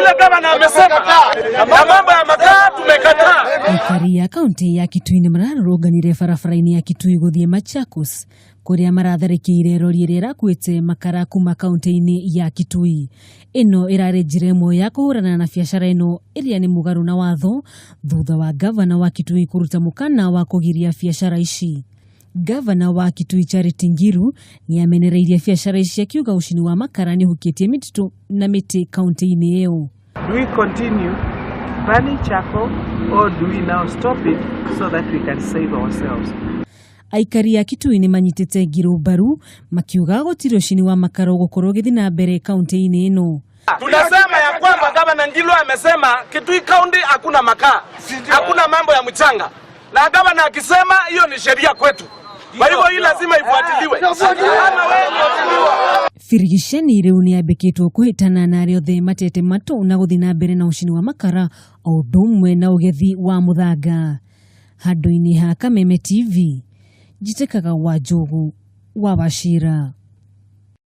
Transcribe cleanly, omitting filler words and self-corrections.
vile gavana amesema na mambo ya makaa tumekataa. Aikari ya kaunti ya Kitui ni mararũrũnganire barabara-inĩ ya Kitui gũthiĩ Machakos kuria maratharĩkĩire rori ĩrĩa ĩrakuĩte makara kuma kaunti-inĩ ya Kitui. Ĩno ĩrarĩ njĩra ĩmwe ya kũhũrana na biacara ĩno ĩrĩa nĩ mũgarũ na watho thutha wa gavana wa Kitui kũruta mũkana wa kũgiria biacara ici. Gavana wa Kitui Charity Ngilu ni amenereirie biacara ici akiuga ũcini wa makara nĩ ũhukĩtie mĩtitũ na mĩtĩ kaunti-inĩ ĩyo. Do we continue burning charcoal or do we now stop it so that we can save ourselves? Aikari ya Kitui ni manyitĩte Ngilu mbaru makiuga gũtirĩ ũcini wa makara ũgũkorwo ũgĩthiĩ na mbere kaunti-inĩ ĩno. Tunasema ya kwamba gavana Ngilu amesema Kitui kaunti hakuna makaa, hakuna mambo ya mchanga. Na gavana akisema hiyo ni sheria kwetu. Kwa hivyo hii lazima ifuatiliwe. Firigisheni rĩu nĩ yambĩkĩtwo kũhĩtana na arĩa othe matete matũ na gũthiĩ na mbere na ũcini wa makara o ũndũ ũmwe na ũgethi wa mũthanga. Handũ-inĩ ha Kameme TV, njitĩkaga Wanjogu wa Wachira.